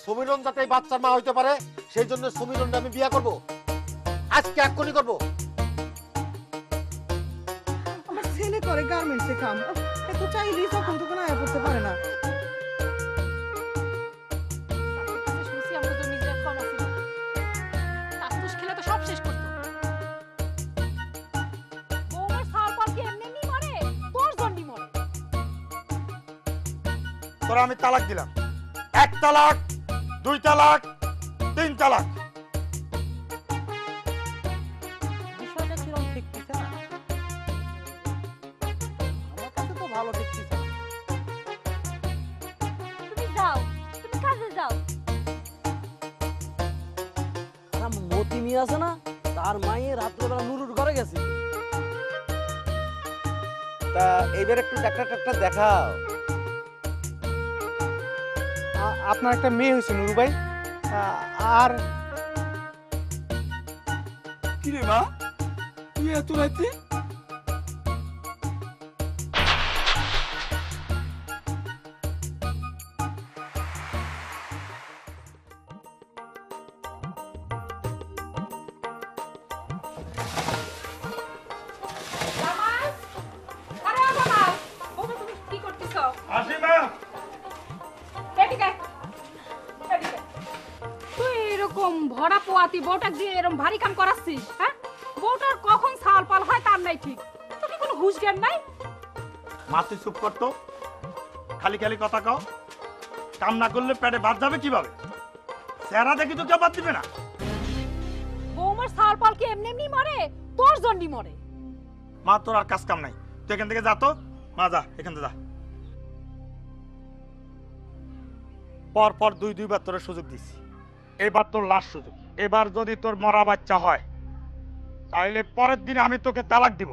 সমীরন যাতে বাচ্চার মা হইতে পারে সেই জন্য সমীরনকে আমি বিয়ে করব, আজকে এক্ষুনি করব। আমার ছেলে করে গার্মেন্টসে কাম, এত চাইলেই তখন তখন আয়া করতে পারে না। তোরা আমি তালাক দিলাম, 1 তালাক, 2 তালাক, 3 তালাক। বিষয়টা কিরকম ঠেকতেছে না, আমার কাছে তো ভালো ঠেকতেছে। তুমি যাও, তুমি কাজে যাও। আর মতি মিয়া আছে না, তার মায়ে রাত্রেবেলা নুরুর ঘরে গেছে। তা এইবার একটু ডাক্তার টাক্তার দেখাও। আপনার একটা মেয়ে হয়েছে নুরু ভাই, আর কি রে মা, তুই এত রাতে? আসি মা। তুই এরকম ভরা পোয়াতি বউটা দিয়ে এরকম ভারী কাম করাচ্ছিস, হ্যাঁ? বউটার কখন ছাল পাল হয় তার নাই ঠিক, তোর কি কোনো হুঁশ জ্ঞান নাই? মা তুই চুপ কর তো, খালি খালি কথা কও। কাম না করলে পেটে ভাত যাবে কিভাবে? চেহারা দেখি তো কেউ বাদ দিবে না। বউমার ছাল পাল কি এমনি এমনি মরে, তোর জন্যই মরে। মা তোর আর কাজ কাম নাই, তুই এখান থেকে যা তো। মা যা, এখান থেকে যা। পর পর 2-2 বার তোর সুযোগ দিছি, এবার তোর লাস্ট সুযোগ। এবার যদি তোর মরা বাচ্চা হয় তাহলে পরের দিন আমি তোকে তালাক দিব।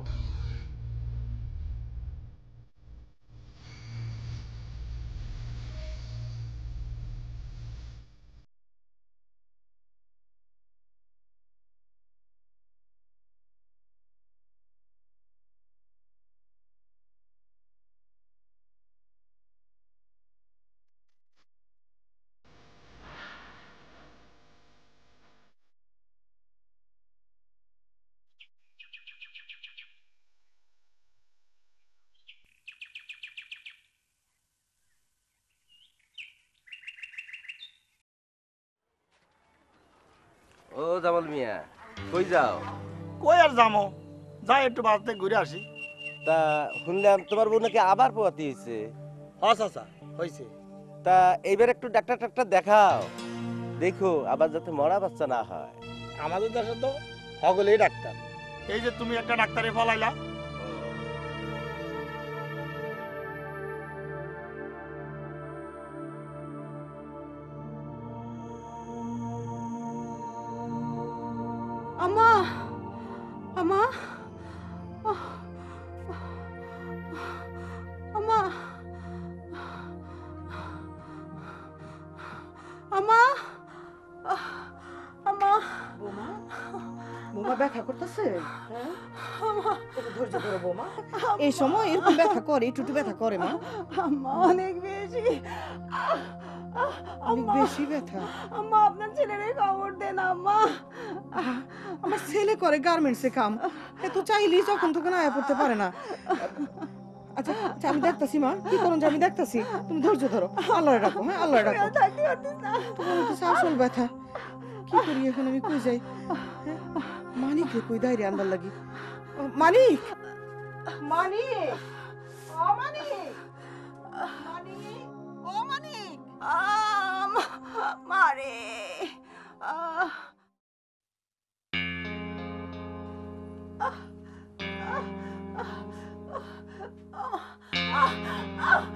ও জামাল মিয়া, কই যাও? কই আর যামো, যাই একটু বাজার থেকে ঘুরে আসি। তা শুনলাম তোমার বউ নাকি আবার পোয়াতি হয়েছে। আচ্ছা হয়েছে। তা এইবার একটু ডাক্তার টাক্তার দেখাও, দেখো আবার যাতে মরা বাচ্চা না হয়। আমাদের দেশে তো সকলেই ডাক্তার, এই যে তুমি একটা ডাক্তারে ফলাইলা। আম্মা, আম্মা, আম্মা, আম্মা, আম্মা, বৌমা, বৌমা ব্যথা করতেছে? ধৈর্য ধরো বৌমা, এই সময় এরকম ব্যথা করে, একটু একটু ব্যথা করে মা। আম্মা অনেক বেশি, অনেক বেশি ব্যথা। আম্মা আপনার ছেলের খবর দেন আম্মা। আমার ছেলে করে গার্মেন্টসে কাম, এত চাইলেই যখন তখন আয়া পড়তে পারে না। আচ্ছা আচ্ছা আমি দেখতাছি মা, কি করুন যে আমি দেখতাছি, তুমি ধৈর্য ধরো, আল্লাহরে ডাকো। হ্যাঁ আল্লাহরে ডাকো। তোমার হচ্ছে আসল ব্যথা, কি করি এখন আমি? কই যাই? মানিক রে কই দাইরে আন্দার লাগি। মানিক, মানিক, ও মানিক, মানিক, ও মানিক, মারে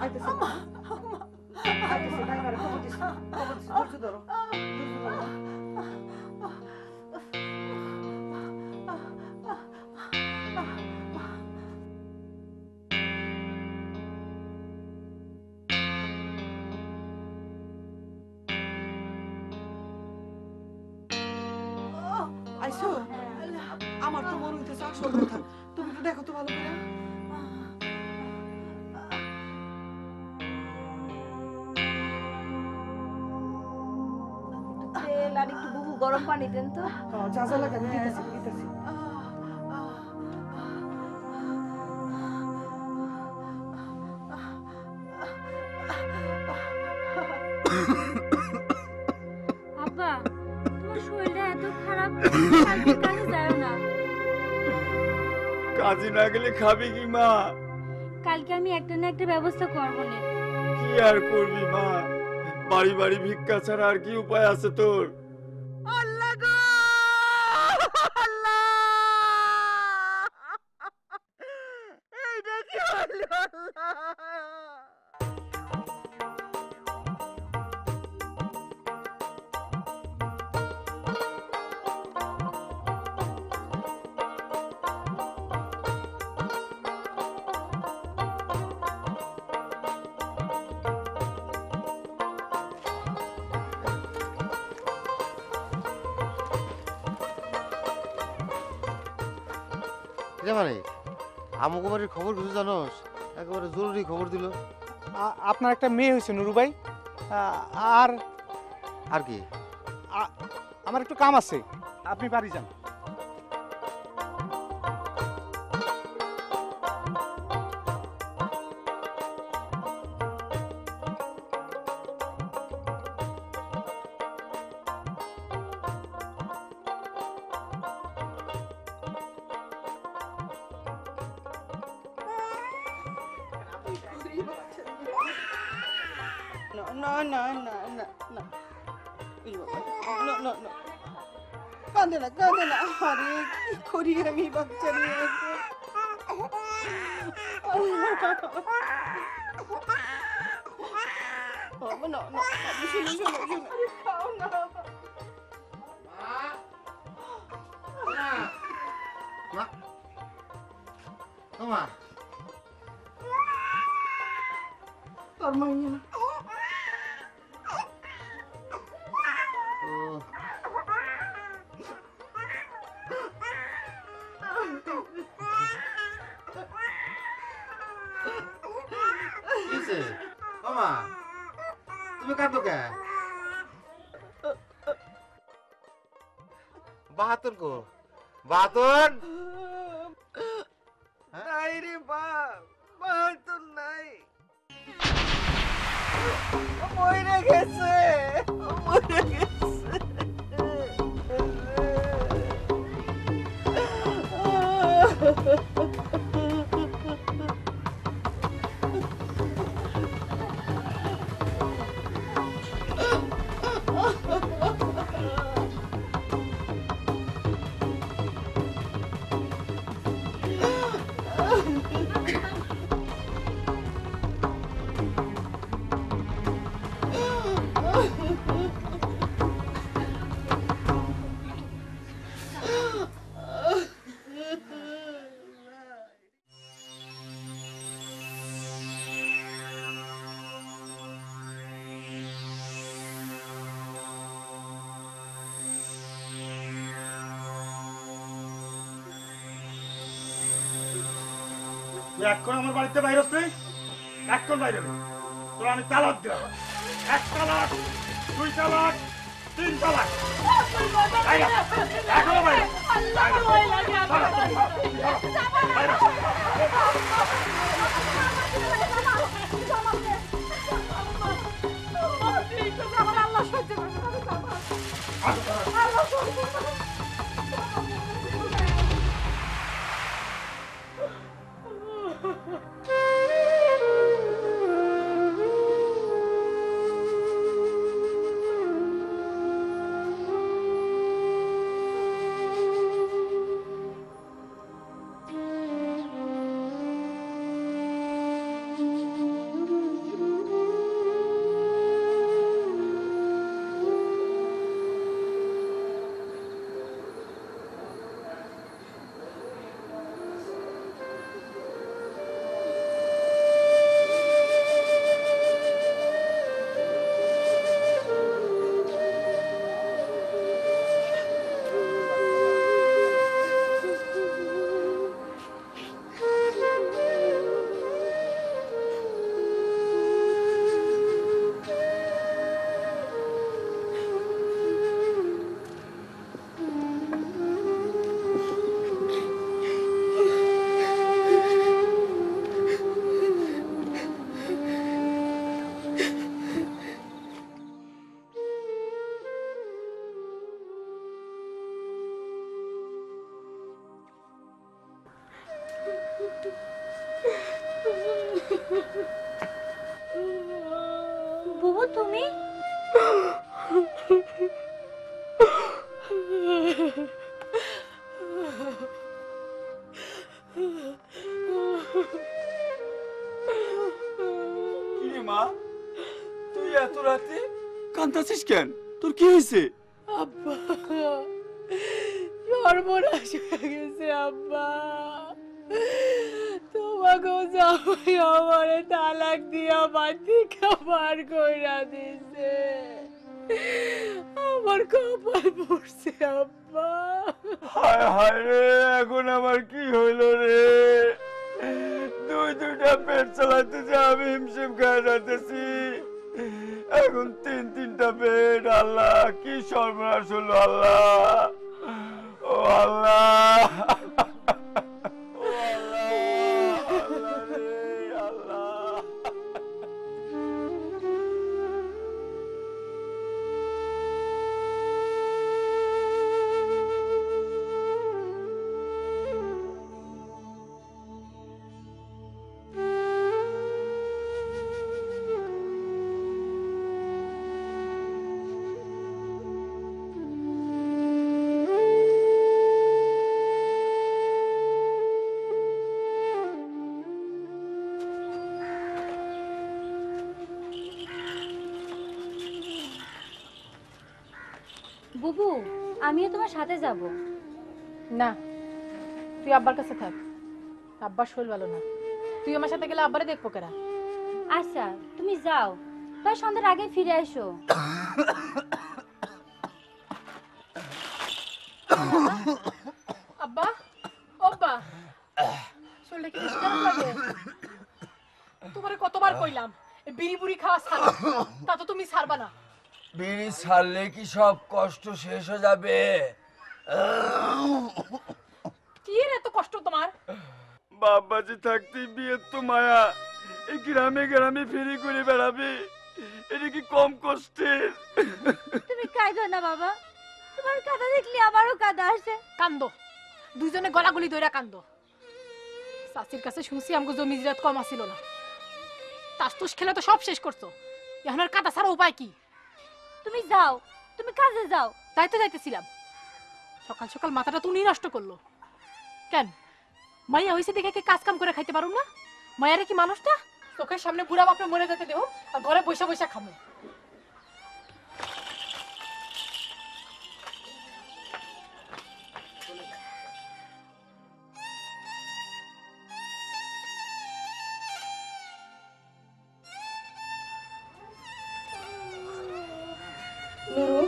আইতেছে মা, আইতেছে ড্রাইভারে খবর দিছি, ধৈর্য ধরো, ধৈর্য ধরো। আইসো, আমার তো মনে হইতেছে আসল কথা, তুমি একটু দেখো তো ভালো করে। লাগলে আর একটু বহু গরম পানি দেন তো। যা যা লাগে আমি দিতেছি দিতেছি। আব্বা তোমার শরীরটা এত খারাপ, কালকে কাজে যাও না। কাজে না গেলে খাবি কি মা? কালকে আমি একটা না একটা ব্যবস্থা করবো না। কি আর করবি মা, বাড়ি বাড়ি ভিক্ষা ছাড়া আর কি উপায় আছে তোর? আল্লাহ গো আল্লাহ, এইটা কি হলো আল্লাহ? রে মানে আমুকু বাড়ির খবর কিছু জানোস? একেবারে জরুরি খবর দিল। আপনার একটা মেয়ে হয়েছে নুরু ভাই, আর আর কি? আমার একটু কাম আছে, আপনি বাড়ি যান। না না না না না না না না, কাঁদে না কাঁদে না। আরে কি করি আমি বাচ্চা নিয়ে? না না, শুনো শুনো শুনো, খাও না। মা তোর মাইয়া কিছে? মামা তুমি কাঁদো কে? বাহাতুর কো? বাহাতুর নাই রে বাপ, বাহাদুর নাই, মরে গেছে মরে গেছে। তুই এখন আমার বাড়িতে বাইরে নেই, এখন বাইরে নেই, তোর আমি তালাক দিলাম। 1 তালাক, 2 তালাক, 3 তালাক। বাইরে, এখনো বাইরে। বাইরে। আল্লাহ সহ্য করবে। বুবু তুমি কি মা, তুই এত রাতে কান্দাছিস কেন? তোর কি হয়েছে? আব্বা সর্বনাশ হয়ে গেছে আব্বা। তোমাকেও জামাই আমারে তালাক দিয়া বাড়ি খাবার কইরা দিছে। আমার কপাল পড়ছে আব্বা। হায় হায় রে, এখন আমার কি হইল রে? দুইটা পেট চালাতে যে আমি হিমশিম খায় যাইতেছি, এখন তিনটা পেট। আল্লাহ, কি সর্বনাশ হলো আল্লাহ! ও আল্লাহ! ও আল্লাহ! আল্লাহ রে, আল্লাহ! বুবু আমিও তোমার সাথে যাব। না, তুই আব্বার কাছে থাক, আব্বার শরীর ভালো না। তুই আমার সাথে গেলে আব্বারে দেখবো কেরা। আচ্ছা তুমি যাও, প্রায় সন্ধ্যার আগে ফিরে এসো। আব্বা, আব্বা, শরীরটা কি বেশি খারাপ লাগে? তোমারে কতবার কইলাম বিড়ি বুড়ি খাওয়া ছাড়ো, তা তো তুমি ছাড়বা না। বিড়ি ছাড়লে কি সব কষ্ট শেষ হয়ে যাবে? কি রে এত কষ্ট তোমার? বাবাজি থাকতে বিয়ের তো মায়া, এই গ্রামে গ্রামে ফেরি করে বেড়াবে, এটা কি কম কষ্টের? তুমি কাঁদো না বাবা, তোমার কাঁদা দেখলে আমারও কাঁদা আসে। কান্দো, দুজনে গলাগলি ধইরা কান্দো। চাচির কাছে শুনছি আমগো জমি জিরাত কম আসিল না, তাসতুস খেলে তো সব শেষ করছো। এখন আর কাঁদা ছাড়া উপায় কি? তুমি যাও, তুমি কাজে যাও। তাই তো যাইতেছিলাম, সকাল সকাল মাথাটা তুমি নষ্ট করলো কেন? মাইয়া হয়েছে দেখে কি কাজ কাম করে খাইতে পারুম না? মায়ারে কি মানুষটা চোখের সামনে বুড়া বাপরে মরে যেতে দেও আর ঘরে বৈশা বৈশা খামো? নুরু,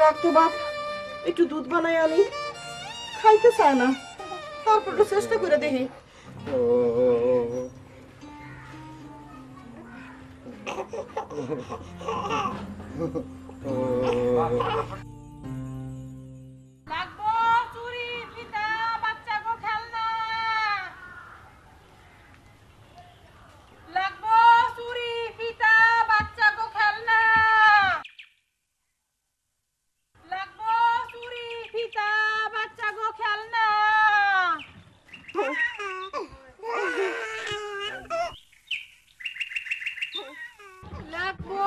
রাখ তো বাপ, একটু দুধ বানাই আনি। খাইতে চায় না, তারপর একটু চেষ্টা করে দেখি। লাগবো চুরি ফিতা বাচ্চা গো খেলনা, লাগবো চুরি ফিতা বাচ্চা গো খেলনা, লাগবো চুরি ফিতা বাচ্চা গো খেলনা। লাগবো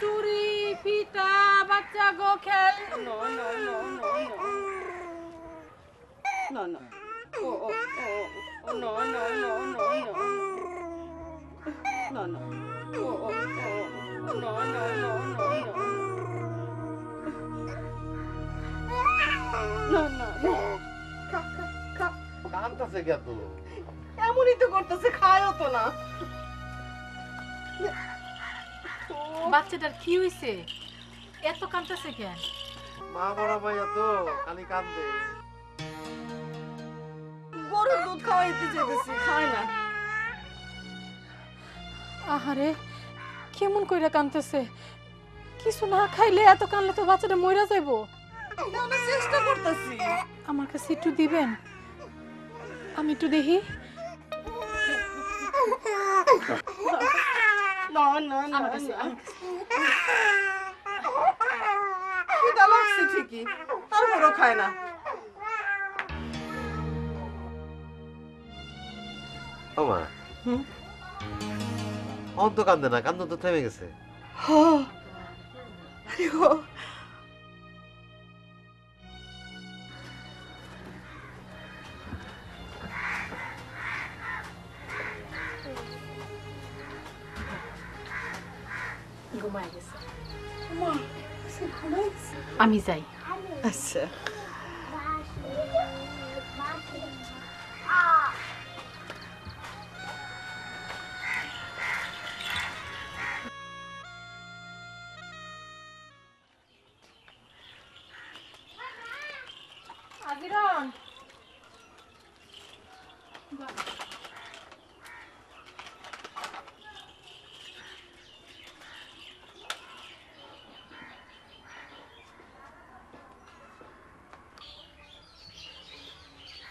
চুরি ফিতা বাচ্চা গো খেল। No, no. Oh, oh, oh, oh, no, no, no, no, no. No, no. Oh, oh, oh, no, no, no, no, no. No, no, no. কানতাছে কে তো? এমনই তো করতেছে, খায়ও তো না। বাচ্চাটার কি হইছে? এত কাঁদতেছে কেন? মা মরা ভাইয়া তো খালি কান্দে। গরুর দুধ খাওয়াইতে যেতেছি, খায় না। আহারে, কেমন কইরা কাঁদতেছে? কিছু না খাইলে এত কানলে তো বাচ্চাটা মইরা যাইবো। আমরা চেষ্টা করতেছি। আমার কাছে একটু দিবেন, আমি একটু দেখি। না না না, আমার কাছে খিদা লাগছে ঠিকই, তারপরও খায় না। ও মা, অন্ত কান্দে না, কান্দন তো থেমে গেছে। হ্যাঁ আরে ও ঘুমায় গেছে। আমি যাই। আচ্ছা আজিরন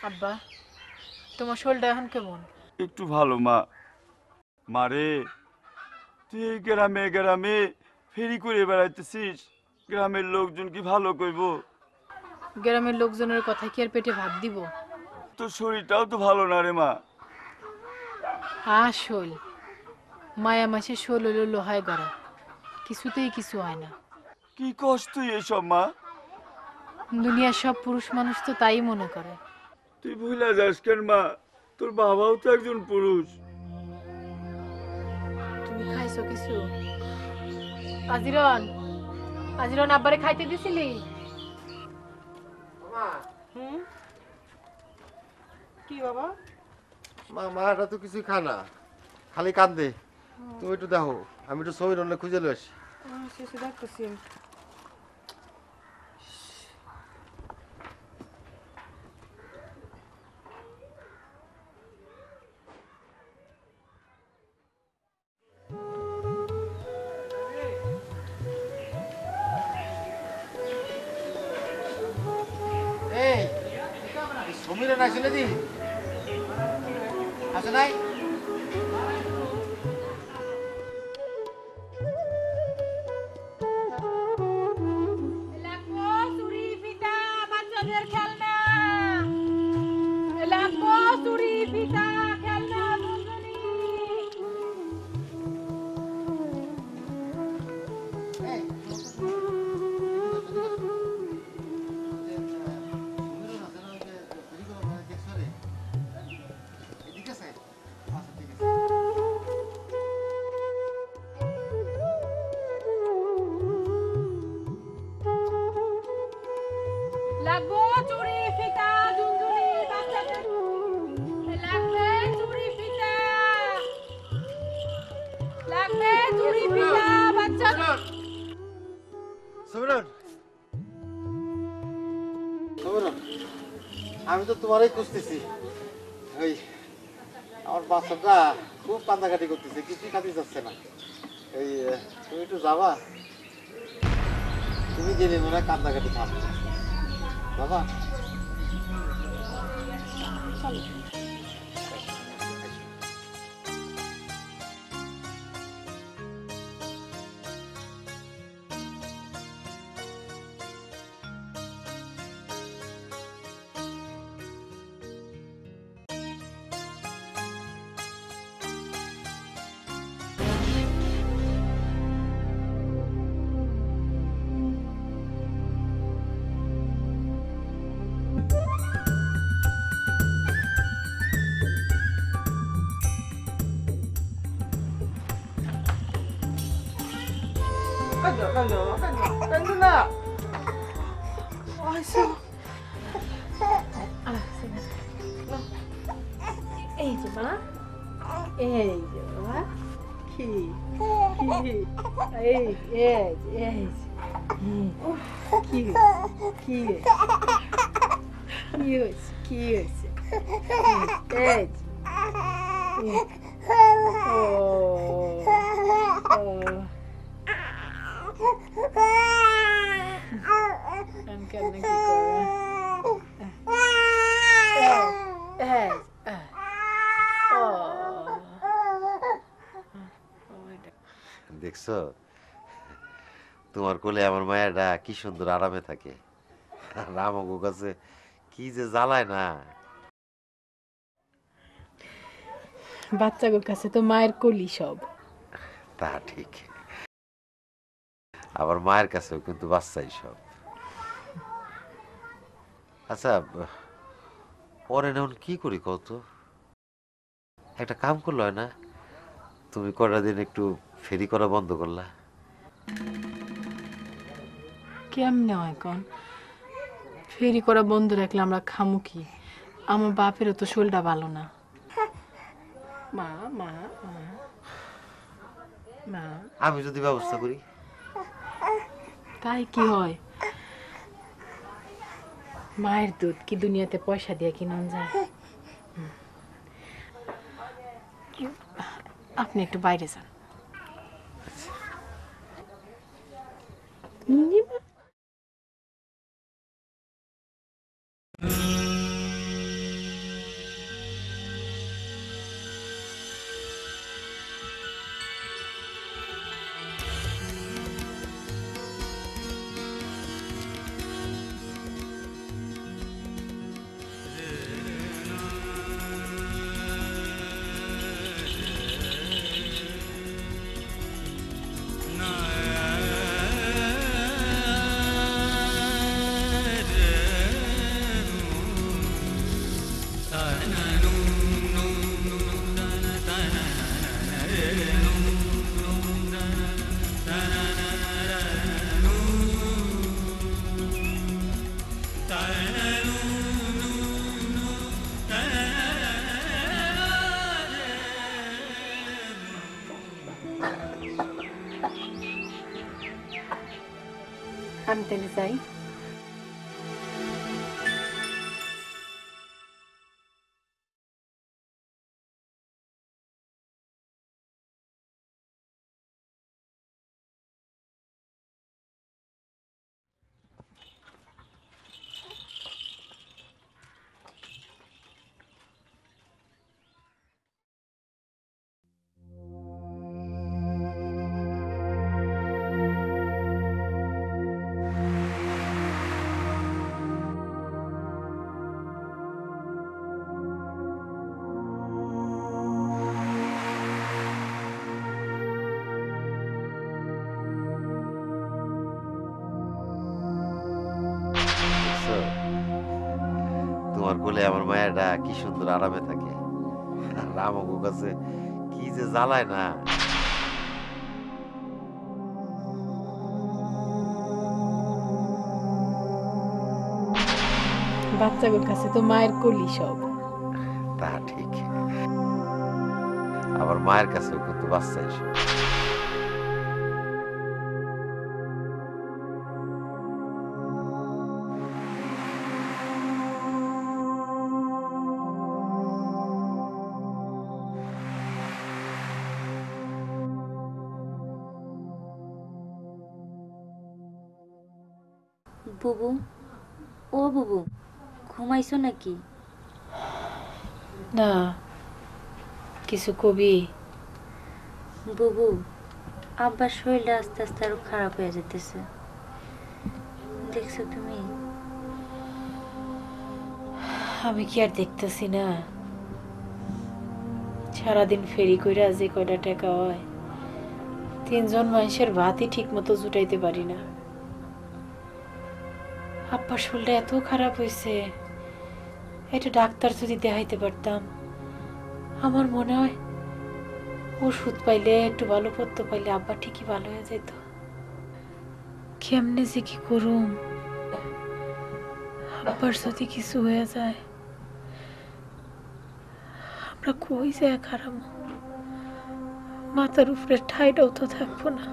আব্বা, তোমার শরীরটা এখন কেমন? একটু ভালো মা। মারে, তুই এই গ্রামে গ্রামে ফেরি করে বেড়াইতেছিস, গ্রামের লোকজন কি ভালো কইব? গ্রামের লোকজনের কথা কি আর পেটে ভাত দিব? তোর শরীরটাও তো ভালো না রে মা। শোল মায়া মাসে শোল হইল লোহায় গড়া, কিছুতেই কিছু হয় না। কি কষ্ট এসব মা। দুনিয়ার সব পুরুষ মানুষ তো তাই মনে করে। তুই ভুলা যাস কেন মা, তোর বাবাও তো একজন পুরুষ। তুমি খাইছো কিছু? আজিরন, আজিরন আব্বারে খাইতে দিছিলি? কি বাবা মা মাটা তো কিছুই খায় না, খালি কান্দে। তুমি একটু দেখো, আমি একটু সমীরণে খুঁজে লই আসি। শেষে দেখতেছি এই সমীরণ আসলে দি আসে নাই? লাগবো চুরি ফিতা ঝুনঝুনি বাচ্চাদের, লাগবে চুরি ফিতা, লাগবে চুরি ফিতা বাচ্চাদের। সমীরণ, সমীরণ, আমি তো তোমারই খুঁজতেছি। ওই আমার বাচ্চাটা খুব কান্দাকাটি করতেছে, কিছুই খাতে যাচ্ছে না। এই তুমি একটু যাবা, তুমি গেলে মনে হয় কান্দাকাটি থামবে। বাবা কান্দো না আইসো এই যে মা, এই যে বাবা, কি এই এই কি কি কি হয়েছে কি হয়েছে এই কেমন কি দেখছো, তোমার কোলে আমার মায়েরা কি সুন্দর আরামে থাকে। রামগো কাছে কি যে জ্বালায় না। বাচ্চাগুলোর কাছে তো মায়ের কলি সব। তা ঠিক। আবার মায়ের কাছেও কিন্তু বাচ্চাই সব। আচ্ছা, পরে এখন কি করি কত? একটা কাম করলো হয় না, তুমি কটা দিন একটু ফেরি করা বন্ধ করলা। কেমনে হয় কন? ফেরি করা বন্ধ রাখলে আমরা খামু কি? আমার বাপেরও তো শরীরটা ভালো না। মা মা মা মা, আমি যদি ব্যবস্থা করি? তাই কি হয়? মায়ের দুধ কি দুনিয়াতে পয়সা দিয়ে কিনা যায়? আপনি একটু বাইরে যান। আমি তাহলে যাই। তোমার কোলে আমার মায়েরা কি সুন্দর আরামে থাকে, আর আমাকে কাছে কি যে জ্বালায় না। বাচ্চাগুলোর কাছে তো মায়ের কলি সব। তা ঠিক, আবার মায়ের কাছেও কিন্তু বাচ্চাই সব। বুবু, ও বুবু, ঘুমাইছো নাকি? না, কিছু কবি? বুবু, আব্বার শরীরটা আস্তে আস্তে আরো খারাপ হয়ে যেতেছে, দেখছো তুমি? আমি কি আর দেখতেছি না? সারাদিন ফেরি কইরা যে কয়টা টাকা হয়, 3 জন মানুষের ভাতই ঠিক মতো জুটাইতে পারি না। আব্বার শরীরটা এত খারাপ হয়েছে, এটা ডাক্তার যদি দেখাইতে পারতাম, আমার মনে হয় ওষুধ পাইলে, একটু ভালো পথ্য পাইলে আব্বা ঠিকই ভালো হয়ে যেত। কেমনে যে কি করুম? আব্বার যদি কিছু হয়ে যায়, আমরা কই যায় খারাপ, মাথার উপরে ঠাইটাও তো থাকবো না।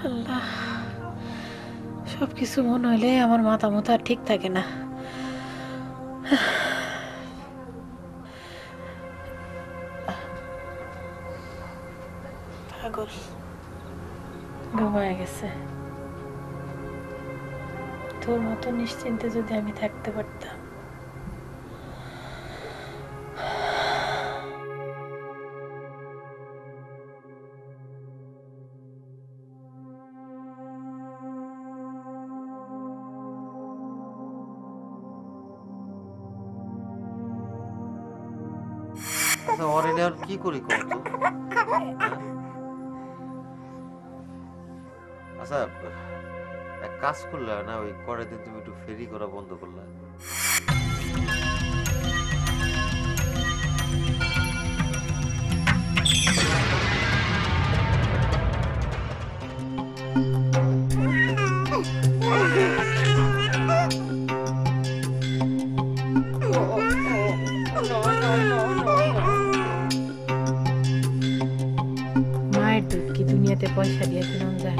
আল্লাহ, সবকিছু মনে হইলে আমার মাথা মতো আর ঠিক থাকে না। পাগল ঘুমায় গেছে। তোর মতো নিশ্চিন্তে যদি আমি থাকতে পারতাম। অরেন এখন কি করি কত? আচ্ছা, এক কাজ করলে হয় না, ওই কয়টা দিন তুমি একটু ফেরি করা বন্ধ করলে? মায়ের দুধ কি দুনিয়াতে পয়সা দিয়ে কেনা যায়?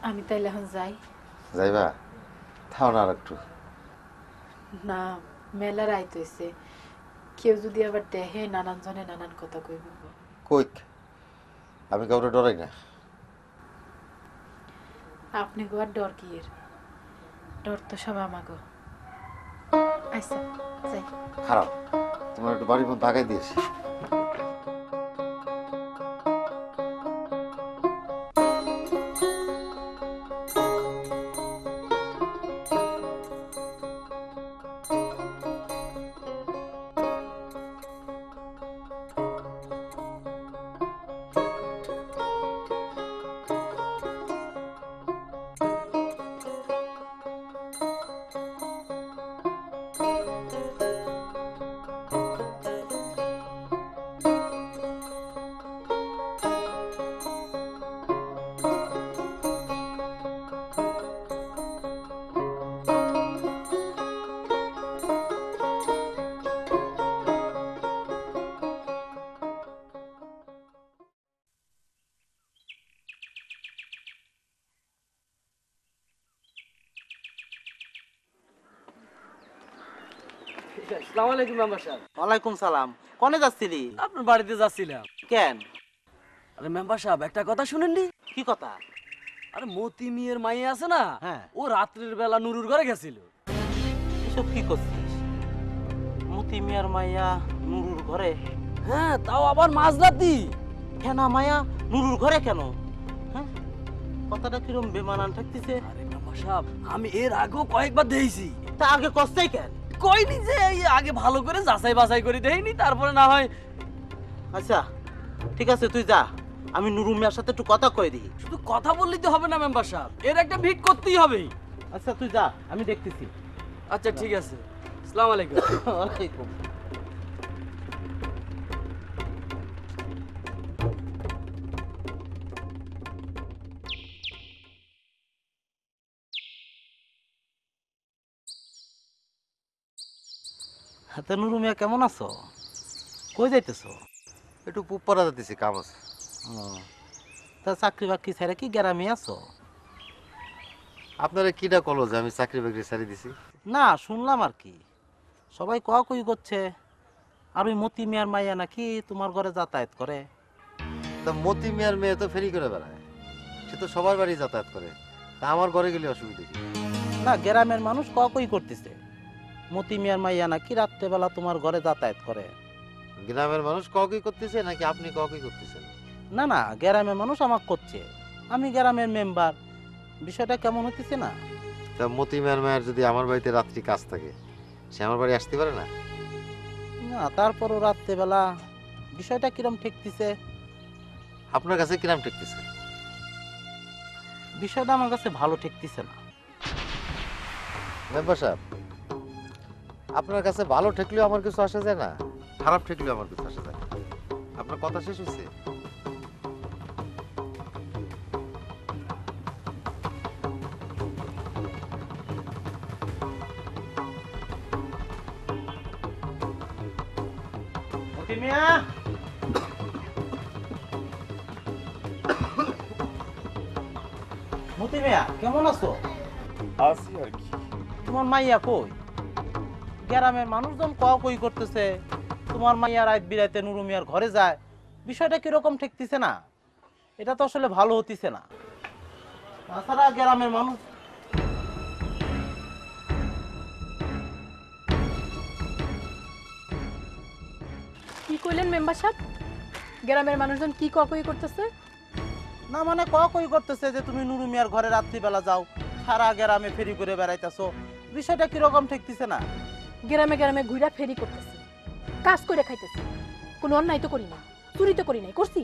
আমি তাইলে এখন যাই। যাইবা? থাও না আর একটু। না, মেলা রাইত হইছে, কেউ যদি আবার দেখে নানান জনে নানান কথা কইব। কইক, আমি কাউরে ডরাই না। আপনি গোয়ার ডর কি এর? ডর তো সব আমাগো। আচ্ছা যাই। খারাপ, তোমার একটু বাড়ির মধ্যে আগাই দিয়েছি। আসসালামু আলাইকুম মেম্বার সাহেব। ওয়ালাইকুম সালাম। কোনে যাচ্ছিলি? আপনার বাড়িতে যাচ্ছিলাম। কেন? আরে মেম্বার সাহেব, একটা কথা শুনেননি? কি কথা? আরে মতি মিয়ার মাইয়া আছে না, হ্যাঁ, ও রাত্রির বেলা নুরুর ঘরে গেছিল। এসব কি করছিস? মতি মিয়ার মাইয়া নুরুর ঘরে? হ্যাঁ, তাও আবার মাঝরাতি। কেন মায়া নুরুর ঘরে কেন? হ্যাঁ, কথাটা কিরম বেমানান থাকতেছে। আরে মেম্বার সাহেব, আমি এর আগেও কয়েকবার দেখেছি। তা আগে কষ্টাই কেন? কইনি যে আগে ভালো করে যাচাই বাছাই করে দেইনি, তারপরে না হয়। আচ্ছা ঠিক আছে, তুই যা, আমি নুরু মিয়ার সাথে একটু কথা কয়ে দিই। শুধু কথা বললেই তো হবে না মেম্বার সাহেব, এর একটা ভিট করতেই হবে। আচ্ছা তুই যা, আমি দেখতেছি। আচ্ছা ঠিক আছে, আসসালামু আলাইকুম। ওয়ালাইকুম। হাতে নুরু মিয়া কেমন আছো? কই যাইতেছো? একটু পুপ পরা দিতেছি, কাম আছে। তা চাকরি বাকরি ছেড়ে কি গ্রামে আছো? আপনারা কিটা কলো যে আমি চাকরি বাকরি ছেড়ে দিছি? না, শুনলাম আর কি, সবাই কই করছে আর ওই মতি মিয়ার মাইয়া নাকি তোমার ঘরে যাতায়াত করে। তা মতি মিয়ার মেয়ে তো ফেরি করে বেড়ায়, সে তো সবার বাড়ি যাতায়াত করে, তা আমার ঘরে গেলে অসুবিধা কি? না, গ্রামের মানুষ কই করতেছে মতি মিয়ার মাইয়া নাকি রাত্রেবেলা তোমার ঘরে যাতায়াত করে। গ্রামের মানুষ কই করতেছে নাকি আপনি কই করতেছেন? না না, গ্রামের মানুষ আমাকে করছে, আমি গ্রামের মেম্বার, বিষয়টা কেমন হতেছে না? তা মতি মিয়ার মেয়ের যদি আমার বাড়িতে রাত্রি কাজ থাকে, সে আমার বাড়ি আসতে পারে না? না, তারপরও রাত্রেবেলা বিষয়টা কিরম ঠেকতেছে? আপনার কাছে কিরাম ঠেকতেছে? বিষয়টা আমার কাছে ভালো ঠেকতেছে না। মেম্বার সাহেব, আপনার কাছে ভালো ঠেকলেও আমার কিছু আসে যায় না, খারাপ ঠেকলেও আমার কিছু আসে যায় না। আপনার কথা শেষ হয়েছে? মতি মিয়া, মতি মিয়া কেমন আছো? আছি আর কি। তোমার মাইয়া কই? গ্রামের মানুষজন কই করতেছে তোমার মাইয়া রাত বিরাইতে নুরু মিয়ার ঘরে যায়, বিষয়টা কিরকম ঠেকতেছে না? এটা তো আসলে ভালো হতিছে না। তাছাড়া গ্রামের মানুষ কি কইলেন মেম্বার সাহেব? গ্রামের মানুষজন কি কই করতেছে? না মানে কই করতেছে যে তুমি নুরু মিয়ার ঘরে রাত্রিবেলা যাও, সারা গ্রামে ফেরি করে বেড়াইতেছো, বিষয়টা কিরকম ঠেকতেছে না? গ্রামে গ্রামে ঘুরা ফেরি করতেছে, কাজ করে খাইতেছে, কোনো অন্যায় তো করি না, চুরি তো করি নাই, করছি?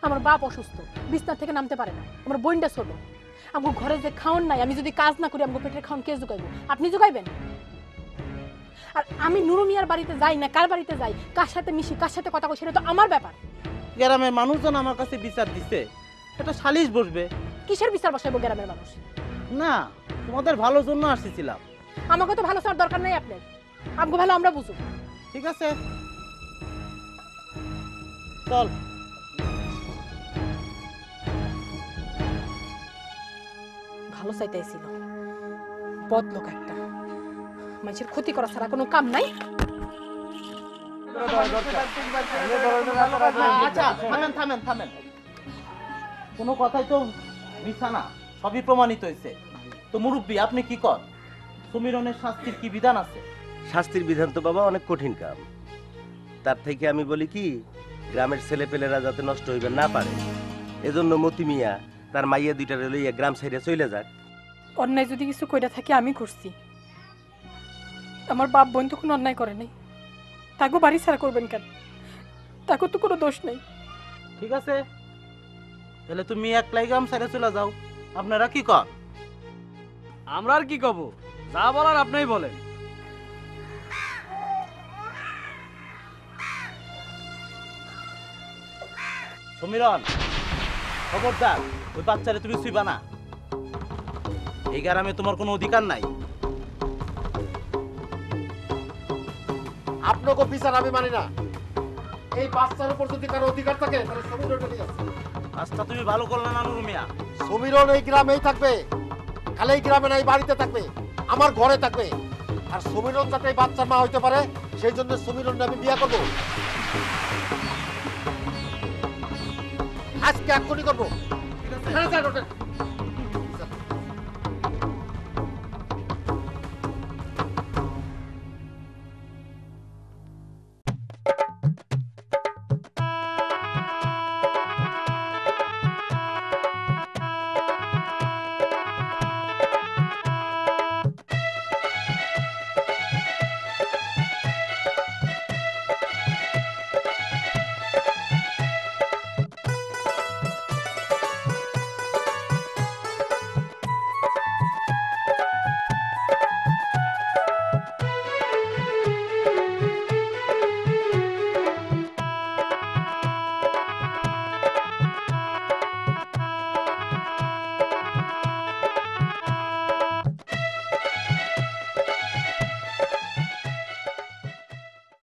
আমার বাপ অসুস্থ, বিছনা থেকে নামতে পারে না, আমার বোনটা ছোট, আমার ঘরে যে খাওন নাই, আমি যদি কাজ না করি আমার পেটের খাওন কে জোগাইবো? আপনি জোগাইবেন? আর আমি নুরু মিয়ার বাড়িতে যাই না কার বাড়িতে যাই, কার সাথে মিশি, কার সাথে কথা কই, সেটা তো আমার ব্যাপার। গ্রামের মানুষজন আমার কাছে বিচার দিচ্ছে, এটা সালিশ বসবে। কিসের বিচার বসাইবো গ্রামের মানুষ? না, তোমাদের ভালোর জন্য আসছিলাম। আমাকে তো ভালো চাওয়ার দরকার নাই আপনার, আমাকে ভালো আমরা বুঝুন। ঠিক আছে, চল। ভালো চাইতেছিল, বদ লোক একটা, মানুষের ক্ষতি করা ছাড়া কোনো কাম নাই। আচ্ছা থামেন, কোনো কথাই তো মিথ্যা না, সবই প্রমাণিত হয়েছে। তো মুরব্বী, আপনি কি কর? সমীরনের শাস্তির কি বিধান আছে? শাস্তির বিধান তো বাবা অনেক কঠিন কাম, তার থেকে আমি বলি কি, গ্রামের ছেলেপেলেরা যাতে নষ্ট হইবে না পারে, এজন্য মতি মিয়া তার মাইয়া দুইটারে লইয়া গ্রাম ছেড়ে চলে যাক। অন্যায় যদি কিছু কইরা থাকি আমি করছি, আমার বাপ বোন তো কোনো অন্যায় করে নাই, তাকে বাড়ি ছাড়া করবেন কেন? তাকে তো কোনো দোষ নেই। ঠিক আছে, তাহলে তুমি একলাই গ্রাম ছেড়ে চলে যাও। আপনারা কি কর? আমরা আর কি কব, যা বলার আপনিই বলেন। সমীরন, খবরদার ওই বাচ্চারে তুমি ছুঁইবা না, এই গ্রামে তোমার কোনো অধিকার নাই। আপনাকে বিচার আমি মানি না। এই বাচ্চার উপর যদি কারো অধিকার থাকে তাহলে সমীরনটা নিয়ে আসে। কাজটা তুমি ভালো করলে না নুরু মিয়া। সমীরন এই গ্রামেই থাকবে, খালি এই গ্রামে না, এই বাড়িতে থাকবে, আমার ঘরে থাকবে। আর সমীরন যাতে এই বাচ্চার মা হইতে পারে সেই জন্য সমীরনকে আমি বিয়ে করবো, আজকে এক্ষুনি করবো। ঠিক আছে,